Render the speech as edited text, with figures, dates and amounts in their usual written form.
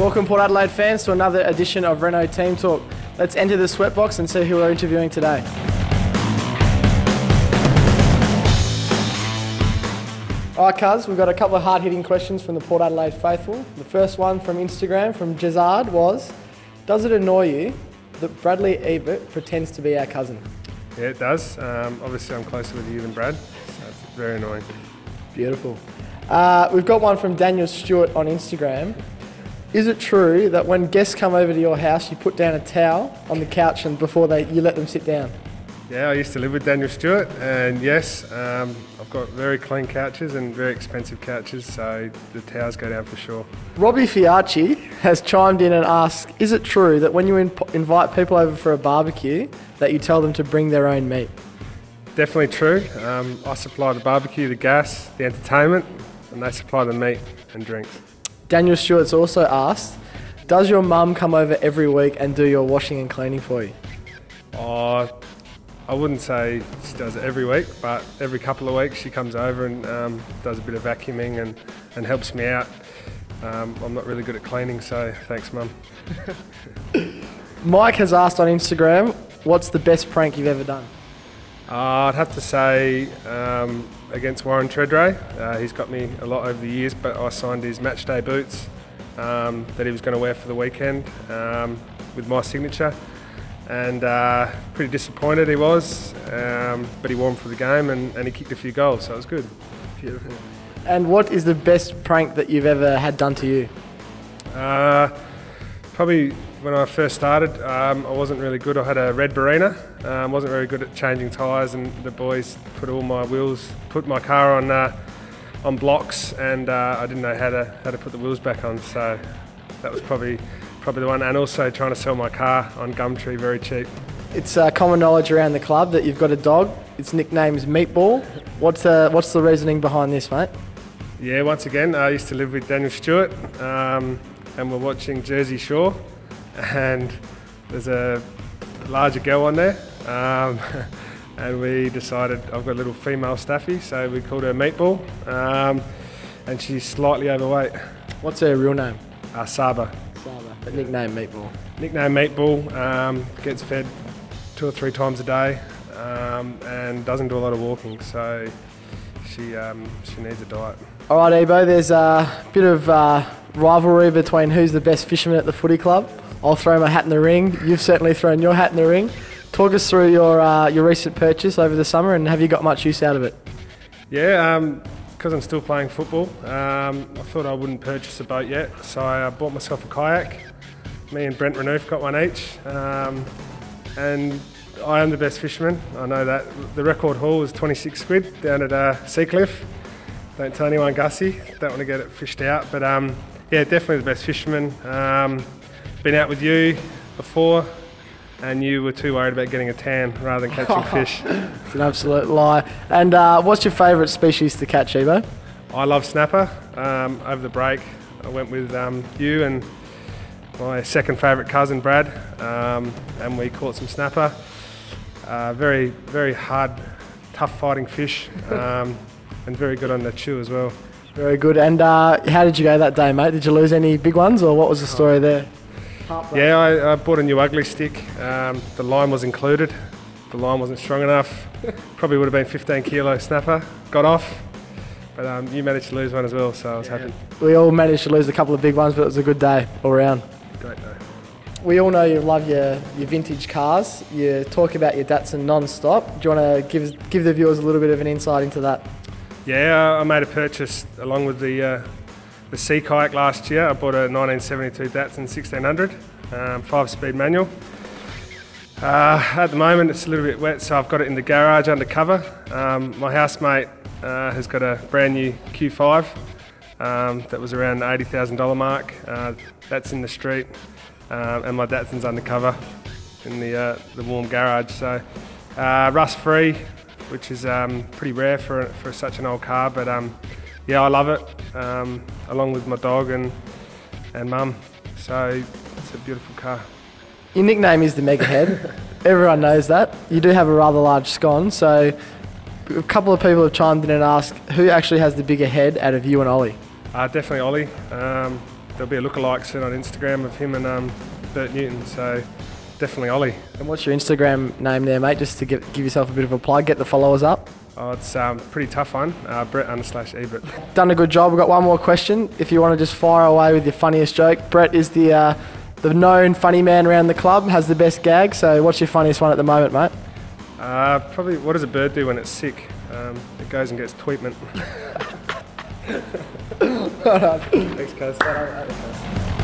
Welcome Port Adelaide fans to another edition of Renault Team Talk. Let's enter the sweatbox and see who we're interviewing today. Alright cuz, we've got a couple of hard-hitting questions from the Port Adelaide faithful. The first one from Instagram from Jazard was, does it annoy you that Bradley Ebert pretends to be our cousin? Yeah, it does. Obviously I'm closer with you than Brad, so it's very annoying. Beautiful. We've got one from Daniel Stewart on Instagram. Is it true that when guests come over to your house, you put down a towel on the couch and before you let them sit down? Yeah, I used to live with Daniel Stewart, and yes, I've got very clean couches and very expensive couches, so the towels go down for sure. Robbie Fiacci has chimed in and asked, is it true that when you invite people over for a barbecue, that you tell them to bring their own meat? Definitely true. I supply the barbecue, the gas, the entertainment, and they supply the meat and drinks. Daniel Stewart's also asked, does your mum come over every week and do your washing and cleaning for you? I wouldn't say she does it every week, but every couple of weeks she comes over and does a bit of vacuuming and helps me out. I'm not really good at cleaning, so thanks Mum. Mike has asked on Instagram, what's the best prank you've ever done? I'd have to say against Warren Treadray. He's got me a lot over the years, but I signed his match day boots that he was going to wear for the weekend with my signature, and pretty disappointed he was, but he wore them for the game and he kicked a few goals, so it was good. Beautiful. And what is the best prank that you've ever had done to you? Probably when I first started, I wasn't really good. I had a red Barina. Wasn't very good at changing tyres, and the boys put my car on blocks, and I didn't know how to put the wheels back on. So that was probably the one. And also trying to sell my car on Gumtree very cheap. It's common knowledge around the club that you've got a dog. Its nickname is Meatball. What's the reasoning behind this, mate? Yeah, once again, I used to live with Daniel Stewart, and we're watching Jersey Shore. And there's a larger girl on there, and we decided, I've got a little female staffy, so we called her Meatball, and she's slightly overweight. What's her real name? Saba. Saba, but nickname Meatball. Nickname Meatball, gets fed 2 or 3 times a day, and doesn't do a lot of walking, so she needs a diet. All right, Ebo, there's a bit of rivalry between who's the best fisherman at the footy club. I'll throw my hat in the ring. You've certainly thrown your hat in the ring. Talk us through your recent purchase over the summer, and have you got much use out of it? Yeah, because I'm still playing football, I thought I wouldn't purchase a boat yet, so I bought myself a kayak. Me and Brett Renault got one each, and I am the best fisherman. I know that. The record haul was 26 quid down at Seacliff. Don't tell anyone, Gussie. Don't want to get it fished out, but yeah, definitely the best fisherman. Been out with you before, and you were too worried about getting a tan rather than catching fish. It's an absolute lie. And what's your favourite species to catch, Ebo? I love snapper. Over the break, I went with you and my second favourite cousin, Brad, and we caught some snapper. Very, very hard, tough fighting fish, and very good on the chew as well. Very good. And how did you go that day, mate? Did you lose any big ones, or what was the story there? Yeah, I bought a new ugly stick. The line was included. The line wasn't strong enough. Probably would have been 15 kilo snapper. Got off, but you managed to lose one as well, so I was happy. We all managed to lose a couple of big ones, but it was a good day all round. Great day. We all know you love your vintage cars. You talk about your Datsun non-stop. Do you want to give the viewers a little bit of an insight into that? Yeah, I made a purchase along with the Sea Kayak last year. I bought a 1972 Datsun 1600, 5-speed manual. At the moment it's a little bit wet, so I've got it in the garage under cover. My housemate has got a brand new Q5 that was around the $80,000 mark. That's in the street, and my Datsun's undercover in the warm garage. So rust free, which is pretty rare for such an old car, but yeah, I love it, along with my dog and mum, so it's a beautiful car. Your nickname is the Mega Head. Everyone knows that. You do have a rather large scone, so a couple of people have chimed in and asked who actually has the bigger head out of you and Ollie? Definitely Ollie. there'll be a lookalike soon on Instagram of him and Bert Newton. So definitely Ollie. And what's your Instagram name there, mate? Just to give yourself a bit of a plug, get the followers up. Oh, it's a pretty tough one. Brett_Ebert. Done a good job. We've got one more question. If you want to just fire away with your funniest joke. Brett is the known funny man around the club, has the best gag. So what's your funniest one at the moment, mate? Probably, what does a bird do when it's sick? It goes and gets tweetment. Thanks, guys.